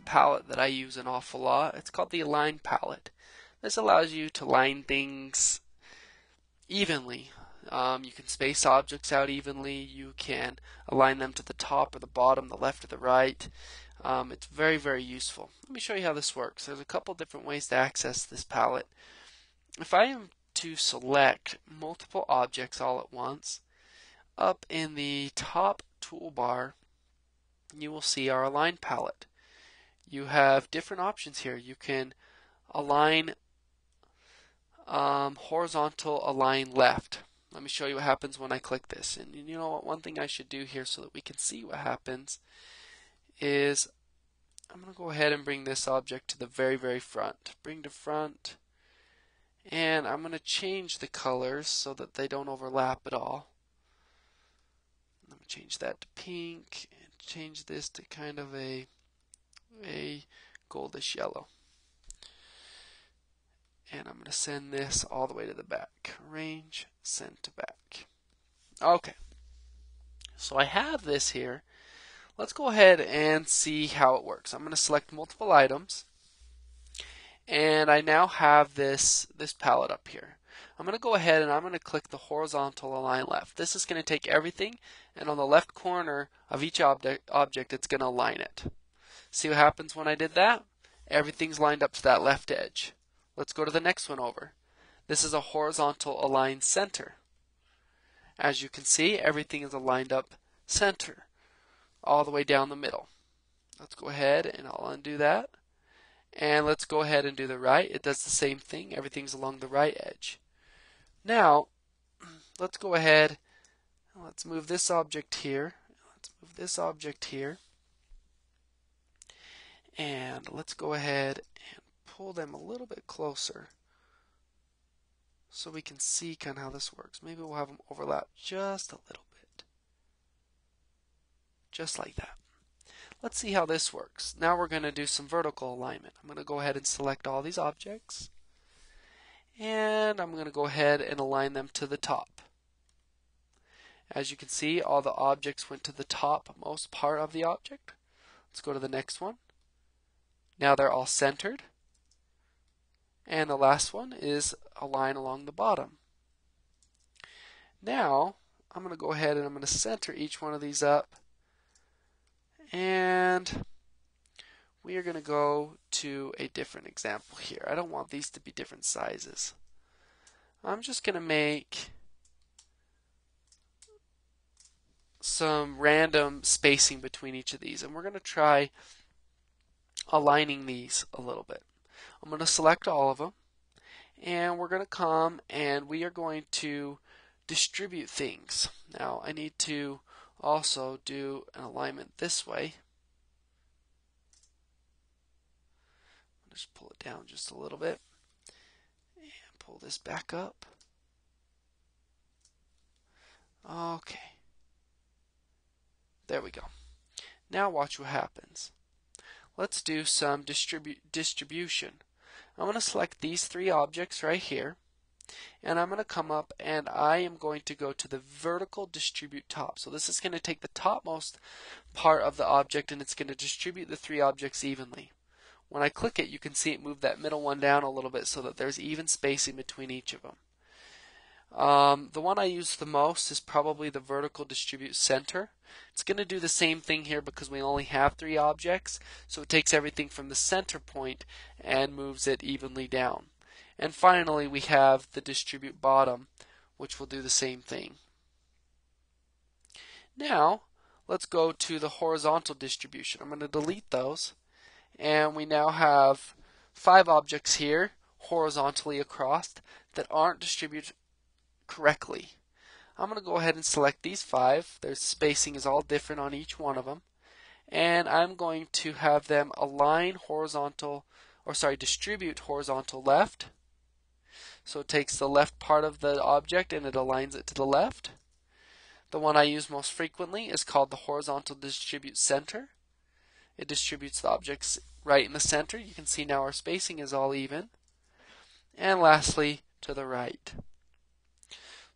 palette that I use an awful lot. It's called the Align palette. This allows you to line things evenly. You can space objects out evenly. You can align them to the top or the bottom, the left or the right. It's very, very useful. Let me show you how this works. There's a couple different ways to access this palette. If I am to select multiple objects all at once, up in the top toolbar, you will see our Align palette. You have different options here. You can align horizontal, align left. Let me show you what happens when I click this. And you know what, one thing I should do here so that we can see what happens is I'm going to go ahead and bring this object to the very, very front. Bring to front, and I'm going to change the colors so that they don't overlap at all. Let me change that to pink and change this to kind of a goldish yellow. And I'm going to send this all the way to the back. Arrange, send to back. Okay, so I have this here. Let's go ahead and see how it works. I'm going to select multiple items, and I now have this palette up here. I'm going to go ahead and I'm going to click the horizontal align left. This is going to take everything, and on the left corner of each object it's going to align it. See what happens when I did that? Everything's lined up to that left edge. Let's go to the next one over. This is a horizontal align center. As you can see, everything is aligned up center, all the way down the middle. Let's go ahead and I'll undo that. And let's go ahead and do the right. It does the same thing. Everything's along the right edge. Now, let's go ahead and let's move this object here. Let's move this object here. And let's go ahead and pull them a little bit closer so we can see kind of how this works. Maybe we'll have them overlap just a little bit. Just like that. Let's see how this works. Now we're going to do some vertical alignment. I'm going to go ahead and select all these objects, and I'm going to go ahead and align them to the top. As you can see, all the objects went to the topmost part of the object. Let's go to the next one. Now they're all centered. And the last one is a line along the bottom. Now I'm going to go ahead and I'm going to center each one of these up, and we are going to go to a different example here. I don't want these to be different sizes. I'm just going to make some random spacing between each of these, and we're going to try aligning these a little bit. I'm going to select all of them, and we're going to come and we are going to distribute things. Now I need to also do an alignment this way. I'll just pull it down just a little bit and pull this back up. Okay, there we go. Now watch what happens. Let's do some distribution. I'm going to select these three objects right here, and I'm going to come up and I am going to go to the vertical distribute top. So this is going to take the topmost part of the object and it's going to distribute the three objects evenly. When I click it, you can see it move that middle one down a little bit so that there's even spacing between each of them. The one I use the most is probably the vertical distribute center. It's going to do the same thing here because we only have three objects, so it takes everything from the center point and moves it evenly down. And finally we have the distribute bottom, which will do the same thing. Now let's go to the horizontal distribution. I'm going to delete those, and we now have 5 objects here horizontally across that aren't distributed correctly. I'm going to go ahead and select these 5. Their spacing is all different on each one of them, and I'm going to have them distribute horizontal left. So it takes the left part of the object and it aligns it to the left. The one I use most frequently is called the horizontal distribute center. It distributes the objects right in the center. You can see now our spacing is all even. And lastly, to the right.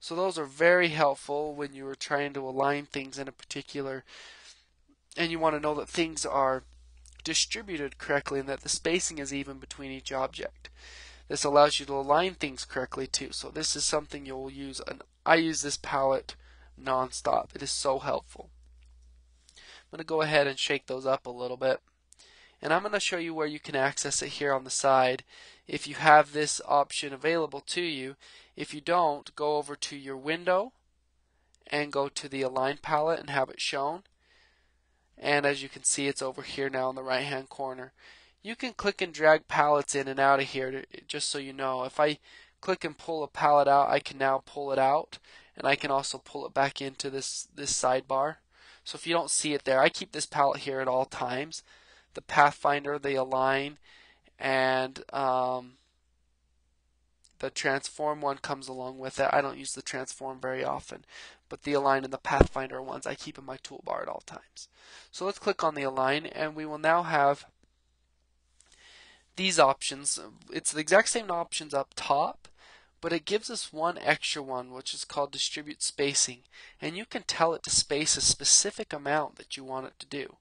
So those are very helpful when you are trying to align things in a particular, and you want to know that things are distributed correctly and that the spacing is even between each object. This allows you to align things correctly too. So this is something you'll use. I use this palette non-stop. It is so helpful. I'm going to go ahead and shake those up a little bit. And I'm going to show you where you can access it here on the side if you have this option available to you. If you don't, go over to your window and go to the Align palette and have it shown. And as you can see, it's over here now in the right hand corner. You can click and drag palettes in and out of here just so you know. If I click and pull a palette out, I can now pull it out, and I can also pull it back into this sidebar. So if you don't see it there, I keep this palette here at all times. The Pathfinder, the Align, and the Transform one comes along with it. I don't use the Transform very often, but the Align and the Pathfinder ones I keep in my toolbar at all times. So let's click on the Align, and we will now have these options. It's the exact same options up top, but it gives us one extra one, which is called Distribute Spacing, and you can tell it to space a specific amount that you want it to do.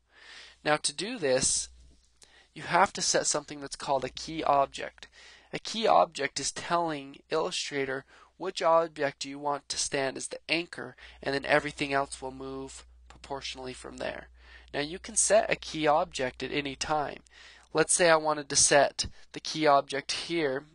Now to do this, you have to set something that's called a key object. A key object is telling Illustrator which object you want to stand as the anchor, and then everything else will move proportionally from there. Now you can set a key object at any time. Let's say I wanted to set the key object here.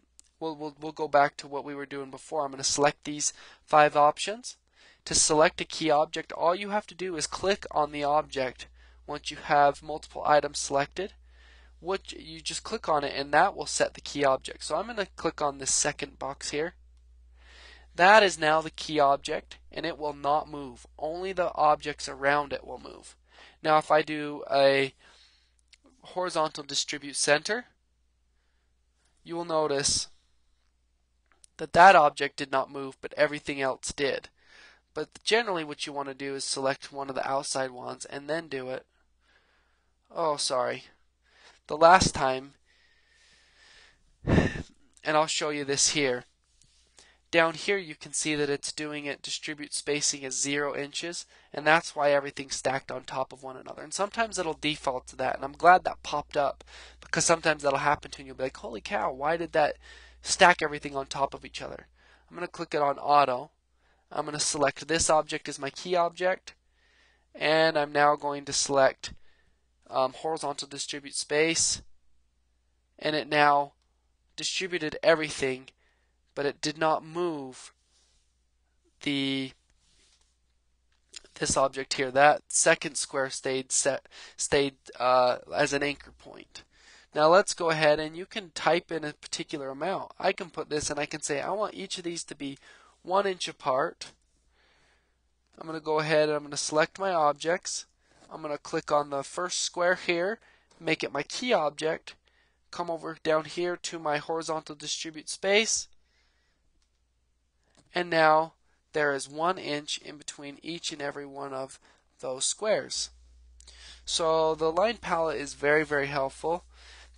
We'll go back to what we were doing before. I'm going to select these 5 options. To select a key object, all you have to do is click on the object. Once you have multiple items selected, you just click on it and that will set the key object. So I'm going to click on this second box here. That is now the key object, and it will not move. Only the objects around it will move. Now if I do a horizontal distribute center, you will notice that that object did not move, but everything else did. But generally what you want to do is select one of the outside ones and then do it. Oh, sorry. The last time, and I'll show you this here. Down here you can see that it's doing it distribute spacing as 0 inches, and that's why everything's stacked on top of one another. And sometimes it'll default to that, and I'm glad that popped up, because sometimes that'll happen to you and you'll be like, holy cow, why did that stack everything on top of each other? I'm going to click it on auto. I'm going to select this object as my key object, and I'm now going to select horizontal distribute space, and it now distributed everything, but it did not move this object here. That second square stayed as an anchor point. Now let's go ahead, and you can type in a particular amount. I can put this and I can say I want each of these to be 1 inch apart. I'm going to go ahead and I'm going to select my objects. I'm going to click on the first square here, make it my key object, come over down here to my horizontal distribute space, and now there is 1 inch in between each and every one of those squares. So the Align palette is very, very helpful.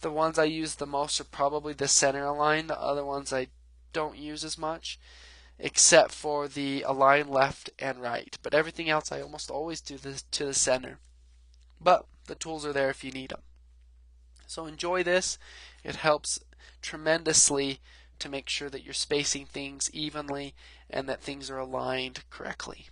The ones I use the most are probably the center Align. The other ones I don't use as much, except for the Align left and right. But everything else I almost always do this to the center. But the tools are there if you need them. So enjoy this. It helps tremendously to make sure that you're spacing things evenly and that things are aligned correctly.